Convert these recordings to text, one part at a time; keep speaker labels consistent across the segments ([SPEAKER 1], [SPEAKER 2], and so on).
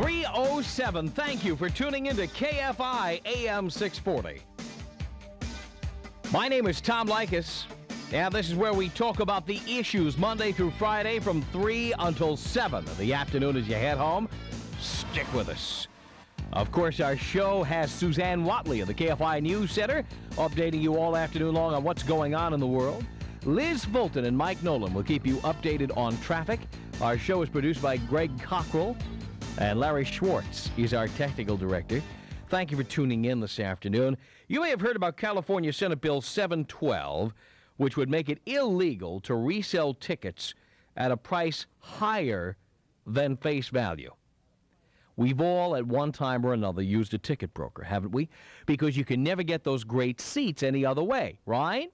[SPEAKER 1] 3:07. Thank you for tuning into KFI AM 640. My name is Tom Leykis, and this is where we talk about the issues Monday through Friday from 3 until 7 in the afternoon as you head home. Stick with us. Of course, our show has Suzanne Watley of the KFI News Center updating you all afternoon long on what's going on in the world. Liz Fulton and Mike Nolan will keep you updated on traffic. Our show is produced by Greg Cockrell, and Larry Schwartz is our technical director. Thank you for tuning in this afternoon. You may have heard about California Senate Bill 712, which would make it illegal to resell tickets at a price higher than face value. We've all, at one time or another, used a ticket broker, haven't we? Because you can never get those great seats any other way, right?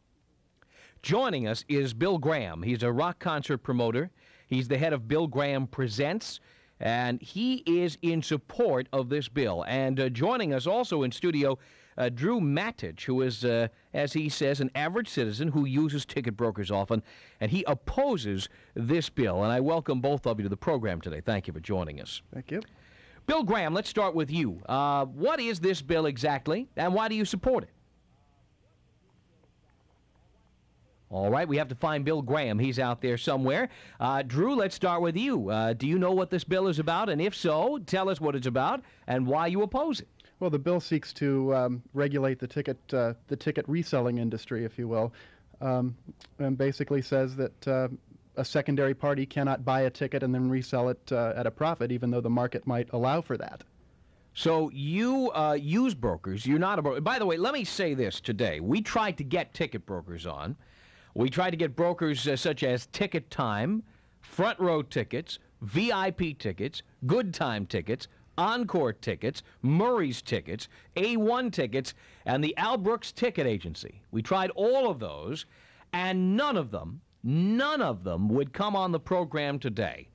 [SPEAKER 1] Joining us is Bill Graham. He's a rock concert promoter. He's the head of Bill Graham Presents, and he is in support of this bill. And joining us also in studio, Drew Matich, who is, as he says, an average citizen who uses ticket brokers often, and he opposes this bill. And I welcome both of you to the program today. Thank you for joining us.
[SPEAKER 2] Thank you.
[SPEAKER 1] Bill Graham, let's start with you. What is this bill exactly, and why do you support it? All right, we have to find Bill Graham. He's out there somewhere. Drew, let's start with you. Do you know what this bill is about? And if so, tell us what it's about and why you oppose it.
[SPEAKER 2] Well, the bill seeks to regulate the ticket reselling industry, if you will, and basically says that a secondary party cannot buy a ticket and then resell it at a profit, even though the market might allow for that.
[SPEAKER 1] So you use brokers. You're not a broker. By the way, let me say this today. We tried to get ticket brokers on. We tried to get brokers such as Ticket Time, Front Row Tickets, VIP Tickets, Good Time Tickets, Encore Tickets, Murray's Tickets, A1 Tickets, and the Al Brooks Ticket Agency. We tried all of those, and none of them would come on the program today.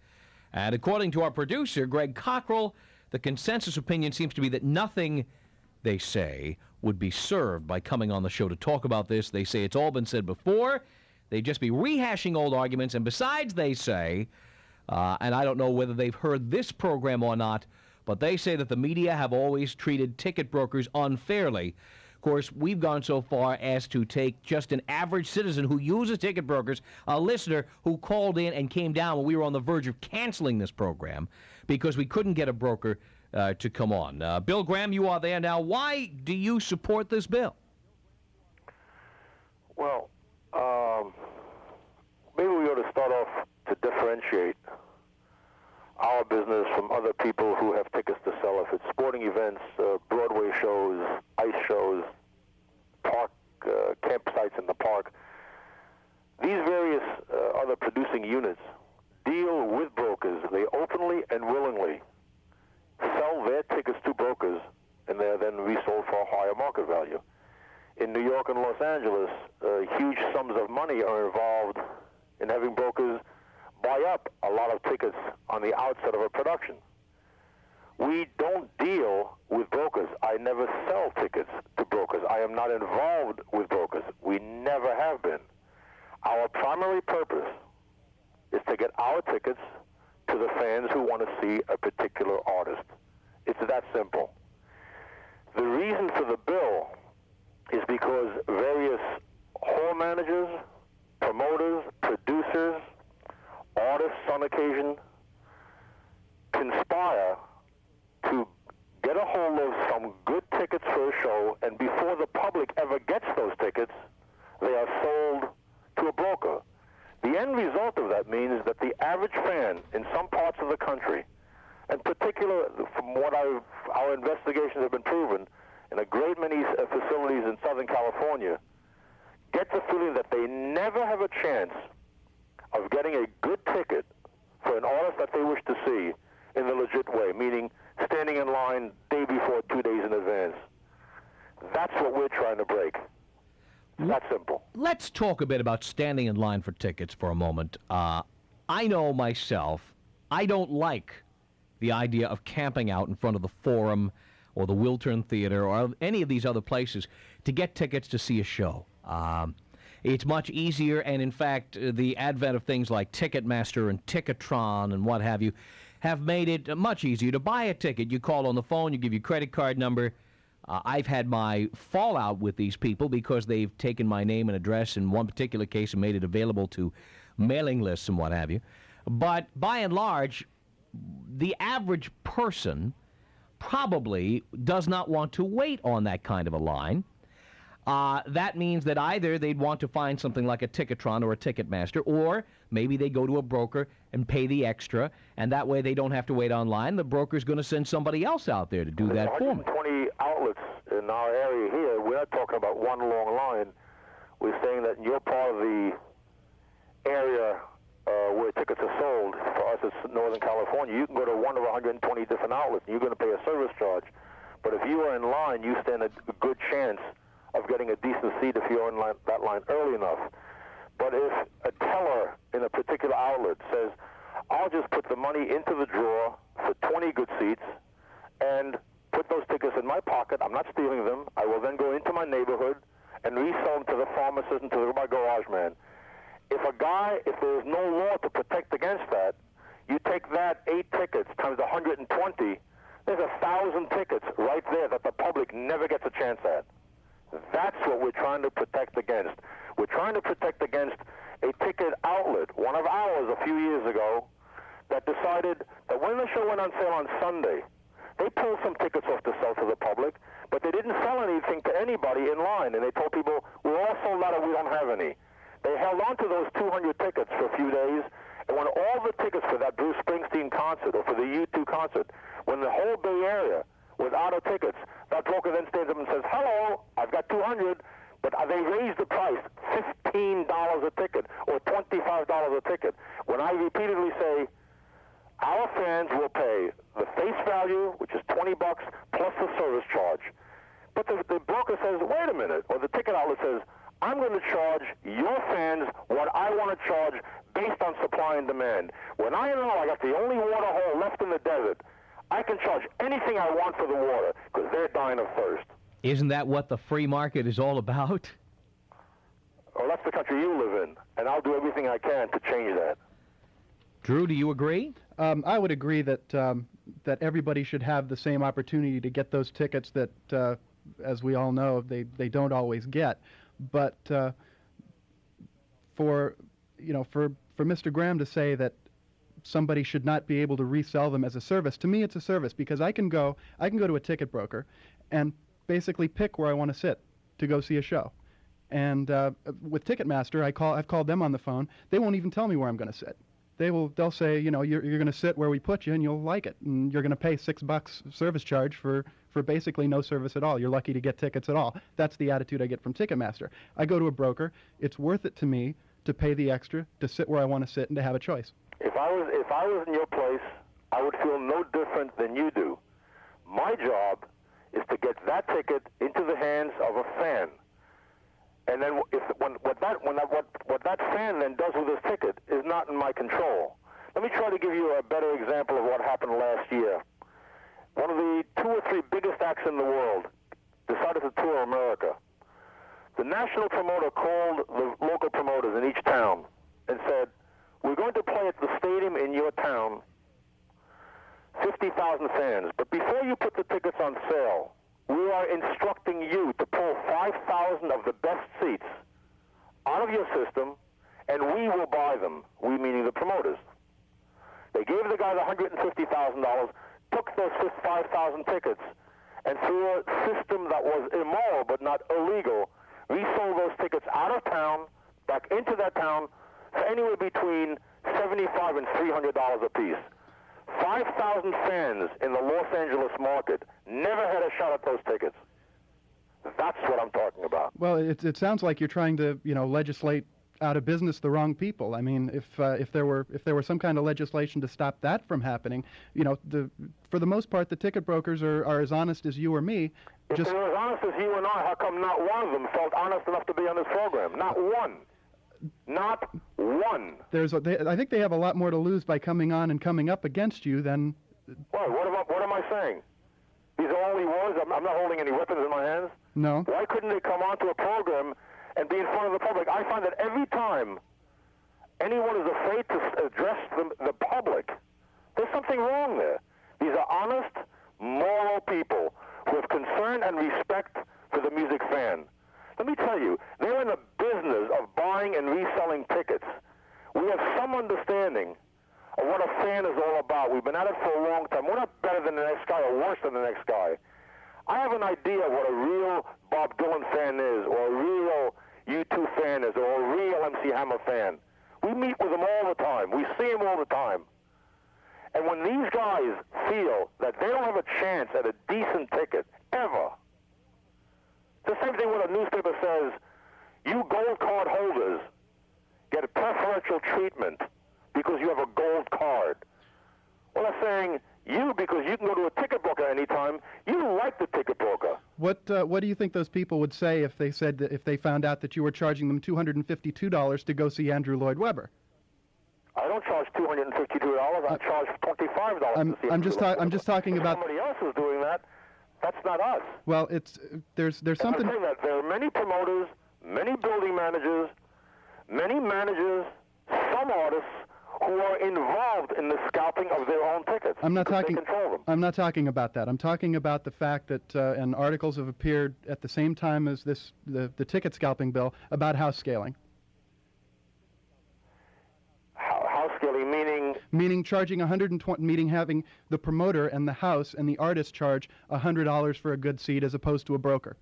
[SPEAKER 1] And according to our producer, Greg Cockrell, the consensus opinion seems to be that nothing, they say, would be served by coming on the show to talk about this. They say it's all been said before. They'd just be rehashing old arguments. And besides, they say, and I don't know whether they've heard this program or not, but they say that the media have always treated ticket brokers unfairly. Of course, we've gone so far as to take just an average citizen who uses ticket brokers, a listener who called in and came down when we were on the verge of canceling this program because we couldn't get a broker to come on. Bill Graham, you are there now. Why do you support this bill?
[SPEAKER 3] Well, maybe we ought to start off to differentiate our business from other people who have tickets to sell. If it's sporting events, Broadway shows, ice shows, park campsites in the park, these various other producing units deal with brokers. They openly and willingly sell their tickets to brokers, and they're then resold for a higher market value. In New York and Los Angeles, huge sums of money are involved in having brokers buy up a lot of tickets on the outset of a production. We don't deal with brokers. I never sell tickets to brokers. I am not involved with brokers. We never have been. Our primary purpose is to get our tickets to the fans who want to see a particular artist. It's that simple. The reason for the bill is because various hall managers, promoters, producers, artists on occasion conspire to get a hold of some good tickets for a show, and before the public ever gets those tickets, they are sold to a broker. The end result of that means that the average fan in some parts of the country, and particular from what our investigations have been proven, in a great many facilities in Southern California, gets a feeling that they never have a chance of getting a good ticket for an artist that they wish to see in the legit way, meaning standing in line day before, 2 days in advance. That's what we're trying to break. It's that simple.
[SPEAKER 1] Let's talk a bit about standing in line for tickets for a moment. I know myself, I don't like the idea of camping out in front of the Forum or the Wiltern Theater or any of these other places to get tickets to see a show. It's much easier, and in fact, the advent of things like Ticketmaster and Ticketron and what have you have made it much easier to buy a ticket. You call on the phone, you give your credit card number. I've had my fallout with these people because they've taken my name and address in one particular case and made it available to mailing lists and what have you. But by and large, the average person probably does not want to wait on that kind of a line. That means that either they'd want to find something like a Ticketron or a Ticketmaster, or maybe they go to a broker and pay the extra, and that way they don't have to wait online. The broker's going to send somebody else out there to do that for me.
[SPEAKER 3] 120 outlets in our area here. We're not talking about one long line. We're saying that in your part of the area where tickets are sold, for us it's Northern California, you can go to one of 120 different outlets, and you're going to pay a service charge. But if you are in line, you stand a good chance of getting a decent seat if you're in that line early enough. But if a teller in a particular outlet says, I'll just put the money into the drawer for 20 good seats and put those tickets in my pocket, I'm not stealing them, I will then go into my neighborhood and resell them to the pharmacist and to my garage man. If there is no law to protect against that, you take that 8 tickets times 120, there's 1,000 tickets right there that the public never gets a chance at. That's what we're trying to protect against. We're trying to protect against a ticket outlet, one of ours a few years ago, that decided that when the show went on sale on Sunday, they pulled some tickets off to sell to the public, but they didn't sell anything to anybody in line, and they told people, we're all sold out and we don't have any. They held on to those 200 tickets for a few days, and when all the tickets for that Bruce Springsteen concert or for the U2 concert, when the whole Bay Area was out of tickets, that broker then stands up and says, hello, I've got 200, but they raised the price $15 a ticket or $25 a ticket. When I repeatedly say, our fans will pay the face value, which is $20, plus the service charge. But the broker says, wait a minute, or the ticket outlet says, I'm going to charge your fans what I want to charge based on supply and demand. When I know I got the only water hole left in the desert, I can charge anything I want for the water because they're dying of thirst.
[SPEAKER 1] Isn't that what the free market is all about?
[SPEAKER 3] Well, that's the country you live in, and I'll do everything I can to change that.
[SPEAKER 1] Drew, do you agree?
[SPEAKER 2] I would agree that that everybody should have the same opportunity to get those tickets that, as we all know, they don't always get. But for Mr. Graham to say that somebody should not be able to resell them as a service, to me it's a service because I can go to a ticket broker and basically pick where I want to sit to go see a show. And with Ticketmaster, I've called them on the phone. They won't even tell me where I'm going to sit. They'll say, you're going to sit where we put you and you'll like it, and you're going to pay $6 service charge for basically no service at all. You're lucky to get tickets at all. That's the attitude I get from Ticketmaster. I go to a broker. It's worth it to me to pay the extra to sit where I want to sit and to have a choice.
[SPEAKER 3] If I was in your place, I would feel no different than you do. My job is to get that ticket into the hands of a fan. And then what that fan then does with his ticket is not in my control. Let me try to give you a better example of what happened last year. One of the 2 or 3 biggest acts in the world decided to tour America. The national promoter called the local promoters in each town and said, we're going to play at the stadium in your town, 50,000 fans, but before you put the tickets on sale, we are instructing you to pull 5,000 of the best seats out of your system, and we will buy them, we meaning the promoters. They gave the guy the $150,000, took those 5,000 tickets, and through a system that was immoral but not illegal, resold those tickets out of town, back into that town, for anywhere between $75 and $300 a piece. 5,000 fans in the Los Angeles market never had a shot at those tickets. That's what I'm talking about.
[SPEAKER 2] Well, it sounds like you're trying to, legislate out of business the wrong people. I mean, if there were some kind of legislation to stop that from happening, for the most part, the ticket brokers are as honest as you or me.
[SPEAKER 3] If they're as honest as you and I, how come not one of them felt honest enough to be on this program? Not one. Not one.
[SPEAKER 2] I think they have a lot more to lose by coming on and coming up against you than.
[SPEAKER 3] What am I saying? These are only words. I'm not holding any weapons in my hands.
[SPEAKER 2] No.
[SPEAKER 3] Why couldn't they come onto a program and be in front of the public? I find that every time anyone is afraid to address the public, there's something nothing wrong there. These are honest, moral people who have concern and respect for the music fan. Let me tell you, they're in the business of buying and reselling tickets. We have some understanding of what a fan is all about. We've been at it for a long time. We're not better than the next guy or worse than the next guy. I have an idea what a real Bob Dylan fan is, or a real U2 fan is, or a real MC Hammer fan. We meet with them all the time. We see them all the time. And when these guys feel that they don't have a chance at a decent ticket, ever, it's the same thing when a newspaper says, you gold card holders get a preferential treatment because you have a gold card. Well, they're saying, you, because you can go to a ticket broker anytime, you like the ticket broker.
[SPEAKER 2] What do you think those people would say if they said that if they found out that you were charging them $252 to go see Andrew Lloyd Webber?
[SPEAKER 3] I don't charge $252. I charge $25 to see
[SPEAKER 2] I'm just talking
[SPEAKER 3] if
[SPEAKER 2] about.
[SPEAKER 3] Somebody else is doing that. That's not us.
[SPEAKER 2] Well, there's something.
[SPEAKER 3] I'm saying that there are many promoters, many building managers, some artists who are involved in the scalping of their own tickets.
[SPEAKER 2] I'm not talking.
[SPEAKER 3] They control them.
[SPEAKER 2] I'm not talking about that. I'm talking about the fact that and articles have appeared at the same time as the ticket scalping bill about house scaling.
[SPEAKER 3] House scaling meaning?
[SPEAKER 2] Meaning charging 120. Meaning having the promoter and the house and the artist charge $100 for a good seat as opposed to a broker.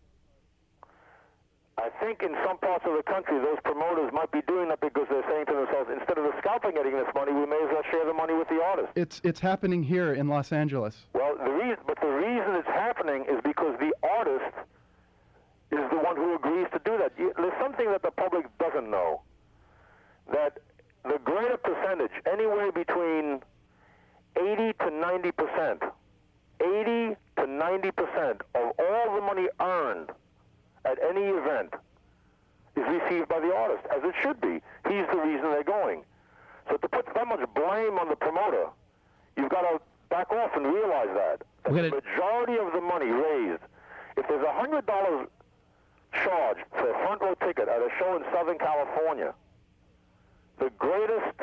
[SPEAKER 3] I think in some parts of the country, those promoters might be doing that because they're saying to themselves, instead of the scalper getting this money, we may as well share the money with the artist.
[SPEAKER 2] It's happening here in Los Angeles.
[SPEAKER 3] Well, the reason it's happening is because the artist is the one who agrees to do that. There's something that the public doesn't know, that the greater percentage, anywhere between 80 to 90%, 80 to 90% of all the money earned at any event is received by the artist, as it should be. He's the reason they're going. So to put that much blame on the promoter, you've got to back off and realize that. The majority of the money raised, if there's a $100 charge for a front row ticket at a show in Southern California, the greatest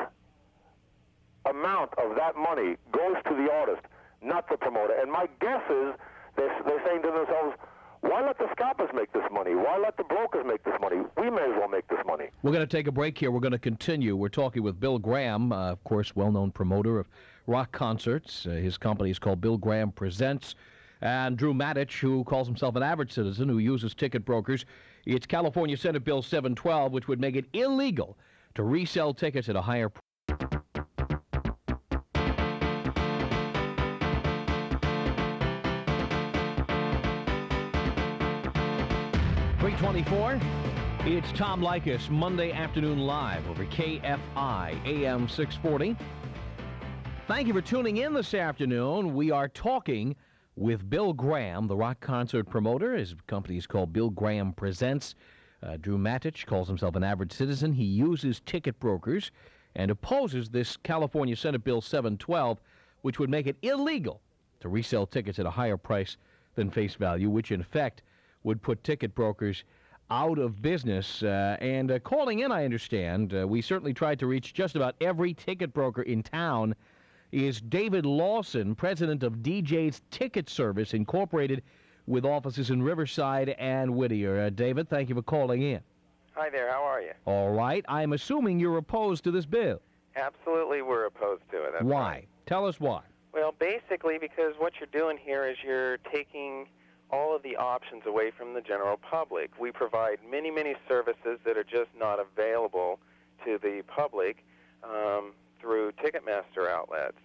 [SPEAKER 3] amount of that money goes to the artist, not the promoter. And my guess is they're saying to themselves, why let the scalpers make this money? Why let the brokers make this money? We may as well make this money.
[SPEAKER 1] We're going to take a break here. We're going to continue. We're talking with Bill Graham, of course, well-known promoter of rock concerts. His company is called Bill Graham Presents. And Drew Matich, who calls himself an average citizen, who uses ticket brokers. It's California Senate Bill 712, which would make it illegal to resell tickets at a higher price. 324. It's Tom Leykis, Monday afternoon live over KFI AM 640. Thank you for tuning in this afternoon. We are talking with Bill Graham, the rock concert promoter. His company is called Bill Graham Presents. Drew Matich calls himself an average citizen. He uses ticket brokers and opposes this California Senate Bill 712, which would make it illegal to resell tickets at a higher price than face value, which in effect would put ticket brokers out of business. And calling in, I understand, we certainly tried to reach just about every ticket broker in town, is David Lawson, president of DJ's Ticket Service, Incorporated, with offices in Riverside and Whittier. David, thank you for calling in.
[SPEAKER 4] Hi there, how are you?
[SPEAKER 1] All right. I'm assuming you're opposed to this bill.
[SPEAKER 4] Absolutely, we're opposed to it. That's
[SPEAKER 1] why?
[SPEAKER 4] Right.
[SPEAKER 1] Tell us why.
[SPEAKER 4] Well, basically because what you're doing here is you're taking all of the options away from the general public. We provide many, many services that are just not available to the public through Ticketmaster outlets.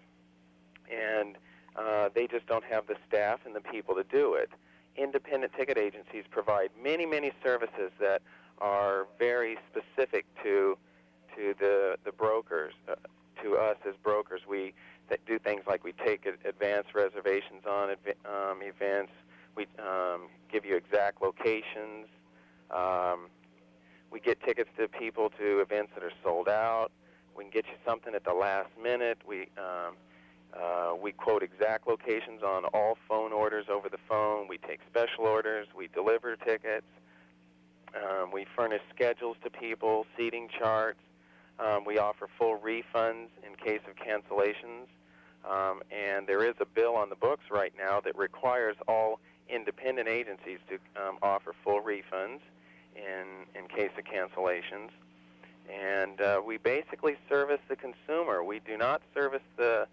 [SPEAKER 4] And they just don't have the staff and the people to do it. Independent ticket agencies provide many, many services that are very specific to the brokers, to us as brokers. We do things like we take advance reservations on events. We give you exact locations. We get tickets to people to events that are sold out. We can get you something at the last minute. We quote exact locations on all phone orders over the phone. We take special orders. We deliver tickets. We furnish schedules to people, seating charts. We offer full refunds in case of cancellations. And there is a bill on the books right now that requires all independent agencies to offer full refunds in case of cancellations. And we basically service the consumer. We do not service the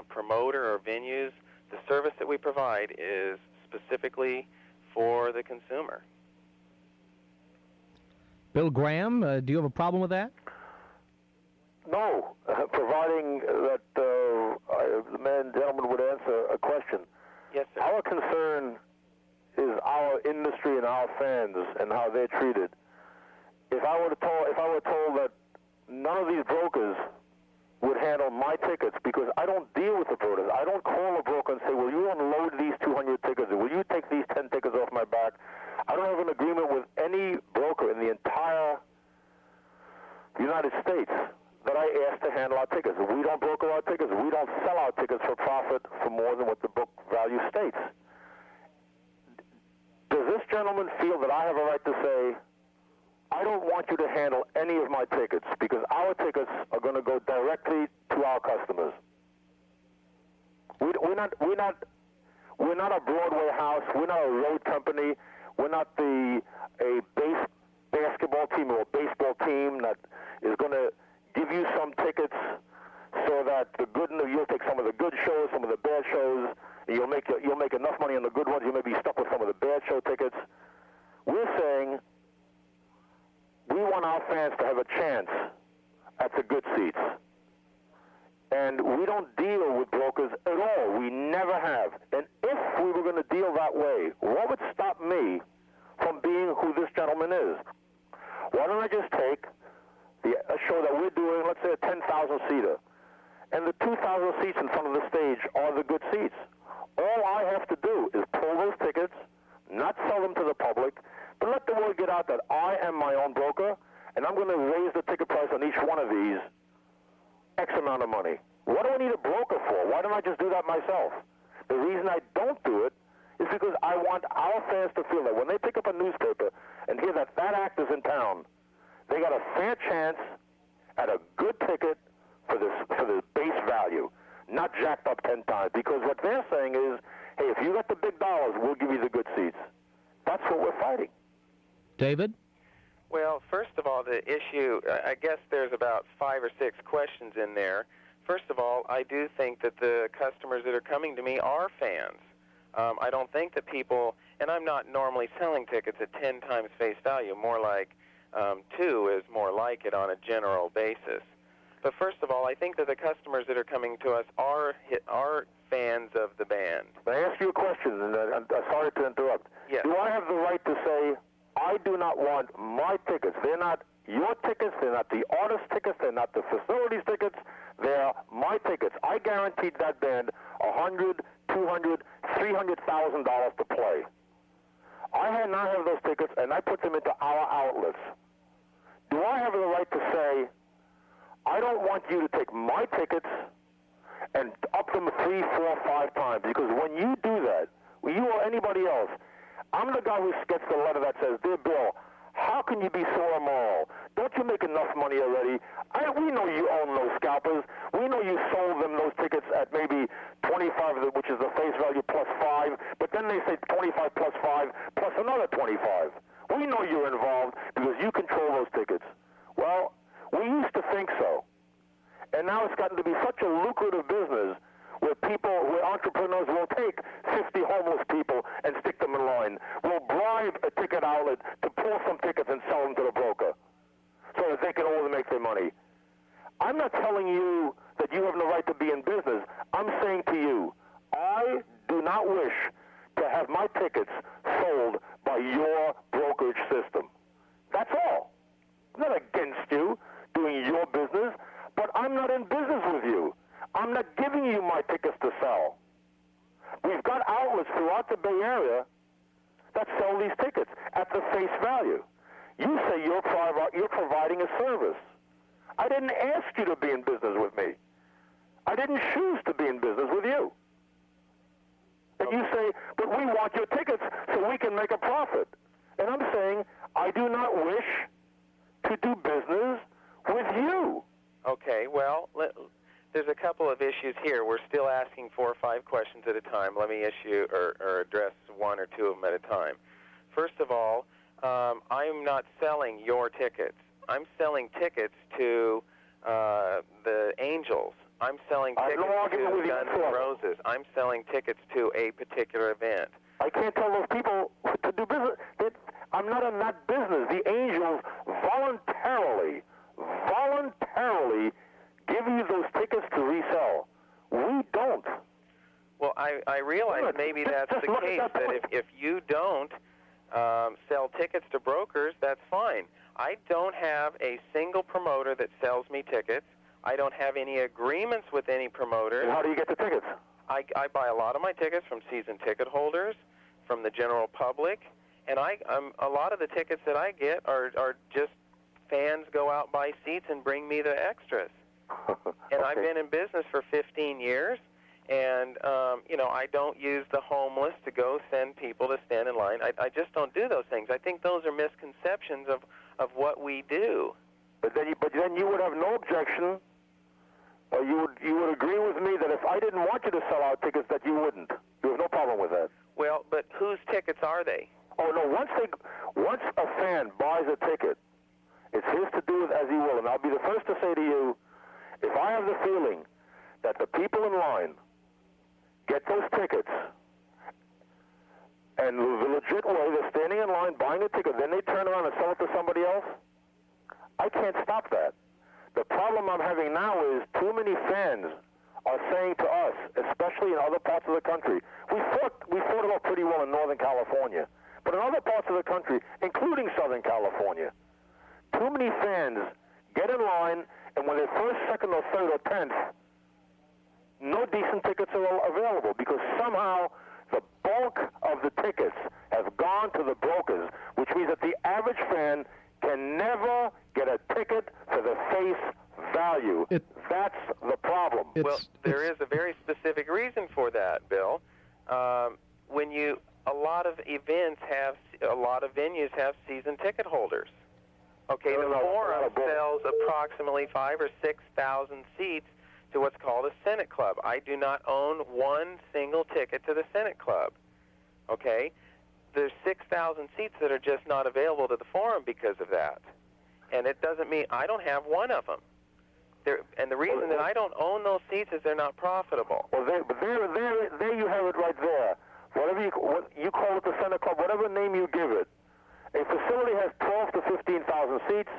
[SPEAKER 4] promoter or venues. The service that we provide is specifically for the consumer.
[SPEAKER 1] Bill Graham, do you have a problem with that?
[SPEAKER 3] No, providing that the gentleman would answer a question.
[SPEAKER 4] Yes, sir.
[SPEAKER 3] Our concern is our industry and our fans and how they're treated. If I were told that none of these brokers would handle my tickets, because I don't deal with the brokers. I don't call a broker and say, will you unload these 200 tickets, or will you take these 10 tickets off my back? I don't have an agreement with any broker in the entire United States that I ask to handle our tickets. We don't broker our tickets. We don't sell our tickets for profit for more than what the book value states. Does this gentleman feel that I have a right to say, I don't want you to handle any of my tickets because our tickets are going to go directly to our customers? We're not a Broadway house. We're not a road company. We're not a basketball team or a baseball team that is going to give you some tickets so that you'll take some of the good shows, some of the bad shows, and you'll make enough money on the good ones. You may be stuck with some of the bad show tickets. We're saying we want our fans to have a chance at the good seats. And we don't deal with brokers at all. We never have. And if we were going to deal that way, what would stop me from being who this gentleman is? Why don't I just take a show that we're doing, let's say a 10,000-seater, and the 2,000 seats in front of the stage are the good seats. All I have to do is pull those tickets, not sell them to the public, but let the word get out that I am my own broker, and I'm going to raise the ticket price on each one of these X amount of money. What do I need a broker for? Why don't I just do that myself? The reason I don't do it is because I want our fans to feel that when they pick up a newspaper and hear that that actor's in town, they got a fair chance at a good ticket for this base value, not jacked up 10 times. Because what they're saying is, hey, if you got the big dollars, we'll give you the good seats. That's what we're fighting.
[SPEAKER 1] David?
[SPEAKER 4] Well, first of all, the issue, I guess there's about 5 or 6 questions in there. First of all, I do think that the customers that are coming to me are fans. I don't think that people, and I'm not normally selling tickets at 10 times face value, more like 2 is more like it on a general basis. But first of all, I think that the customers that are coming to us are fans of the band.
[SPEAKER 3] May I ask you a question? And I'm sorry to interrupt.
[SPEAKER 4] Yes.
[SPEAKER 3] Do I have the right to say, I do not want my tickets? They're not your tickets. They're not the artist's tickets. They're not the facilities tickets. They're my tickets. I guaranteed that band $100,000, $200,000, $300,000 to play. I now have those tickets, and I put them into our outlets. Do I have the right to say, I don't want you to take my tickets and up them 3, 4, 5 times? Because when you do that, you or anybody else, I'm the guy who gets the letter that says, Dear Bill, how can you be so immoral? Don't you make enough money already? We know you own those scalpers. We know you sold them those tickets at maybe 25, which is the face value plus 5, but then they say 25 plus 5 plus another 25. We know you're involved because you control those tickets. Well, we used to think so. And now it's gotten to be such a lucrative business where entrepreneurs will take 50 homeless people and stick them in line, will bribe a ticket outlet to pull some tickets and sell them to the broker so that they can only make their money. I'm not telling you that you have no right to be in business. I'm saying to you, I do not wish to have my tickets sold by your brokerage system. That's all. I'm not against you doing your business, but I'm not in business with you. I'm not giving you my tickets to sell. We've got outlets throughout the Bay Area that sell these tickets at the face value. You say you're providing a service. I didn't ask you to be in business with me. I didn't choose to be in business with you. And you say, but we want your tickets so we can make a profit. And I'm saying, I do not wish to do business with you.
[SPEAKER 4] Okay, well, there's a couple of issues here. We're still asking 4 or 5 questions at a time. Let me issue or address 1 or 2 of them at a time. First of all, I'm not selling your tickets. I'm selling tickets to the Angels. I'm selling tickets to Guns N' Roses. I'm selling tickets to a particular event.
[SPEAKER 3] I can't tell those people to do business. I'm not in that business. The Angels voluntarily give you those tickets to resell. We don't.
[SPEAKER 4] Well, I realize maybe that's the case, that if you don't sell tickets to brokers, that's fine. I don't have a single promoter that sells me tickets. I don't have any agreements with any promoters.
[SPEAKER 3] And how do you get the tickets?
[SPEAKER 4] I buy a lot of my tickets from season ticket holders, from the general public, and a lot of the tickets that I get are just fans go out, buy seats, and bring me the extras. And I've been in business for 15 years, and I don't use the homeless to go send people to stand in line. I just don't do those things. I think those are misconceptions of what we do.
[SPEAKER 3] But then you would have no objection, or you would agree with me that if I didn't want you to sell out tickets, that you wouldn't. You have no problem with that.
[SPEAKER 4] Well, but whose tickets are they?
[SPEAKER 3] Oh no! Once a fan buys a ticket, it's his to do with as he will. And I'll be the first to say to you, if I have the feeling that the people in line get those tickets, and the legit way they're standing in line buying a ticket, then they turn around and sell it to somebody else, I can't stop that. The problem I'm having now is too many fans are saying to us, especially in other parts of the country, we fought it off pretty well in Northern California, but in other parts of the country, including Southern California, too many fans get in line, and when they're first, second, or third, or 10th, no decent tickets are available because somehow the bulk of the tickets have gone to the brokers, which means that the average fan can never get a ticket for the face value. That's the problem.
[SPEAKER 4] Well, there is a very specific reason for that, Bill. A lot of events have, a lot of venues have season ticket holders. Okay, the Forum sells approximately 5,000 or 6,000 seats to what's called a Senate Club. I do not own one single ticket to the Senate Club. Okay? There's 6,000 seats that are just not available to the Forum because of that. And it doesn't mean I don't have one of them. And the reason that I don't own those seats is they're not profitable.
[SPEAKER 3] Well, there you have it right there. Whatever you call it, the Senate Club, whatever name you give it, a facility has 12 to 15,000 seats.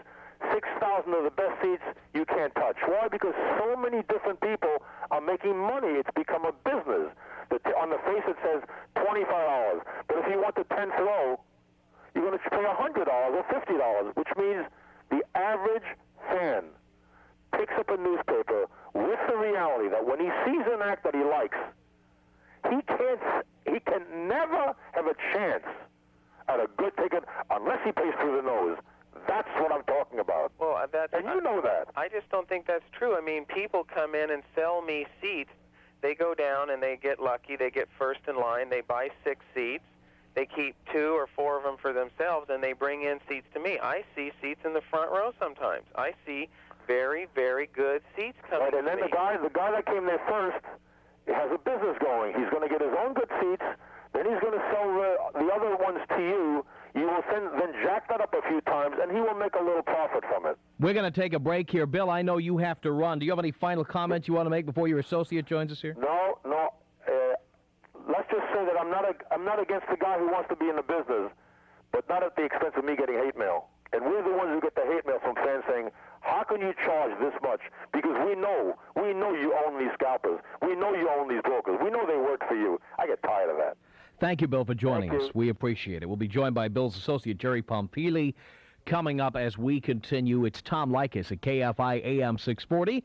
[SPEAKER 3] 6,000 of the best seats you can't touch. Why? Because so many different people are making money. It's become a business. On the face it says $25, but if you want the 10th row, you're going to pay $100 or $50, which means the average fan picks up a newspaper with the reality that when he sees an act that he likes, he can never have a chance at a good ticket unless he pays through the nose. That's what I'm talking about.
[SPEAKER 4] Well,
[SPEAKER 3] and you know that.
[SPEAKER 4] I just don't think that's true. I mean, people come in and sell me seats. They go down and they get lucky. They get first in line. They buy 6 seats. They keep 2 or 4 of them for themselves, and they bring in seats to me. I see seats in the front row sometimes. I see very, very good seats coming
[SPEAKER 3] to me. And then the guy that came there first has a business going. He's going to get his own good seats. Then he's going to sell the other ones to you. You will then jack that up a few times, and he will make a little profit from it.
[SPEAKER 1] We're going to take a break here. Bill, I know you have to run. Do you have any final comments you want to make before your associate joins us here?
[SPEAKER 3] No. Let's just say that I'm not against the guy who wants to be in the business, but not at the expense of me getting hate mail. And we're the ones who get the hate mail from fans saying, how can you charge this much? Because we know you own these scalpers. We know you own these brokers. We know they work for you. I get tired of that.
[SPEAKER 1] Thank you, Bill, for joining us. We appreciate it. We'll be joined by Bill's associate, Jerry Pompili, coming up as we continue. It's Tom Leykis at KFI AM 640.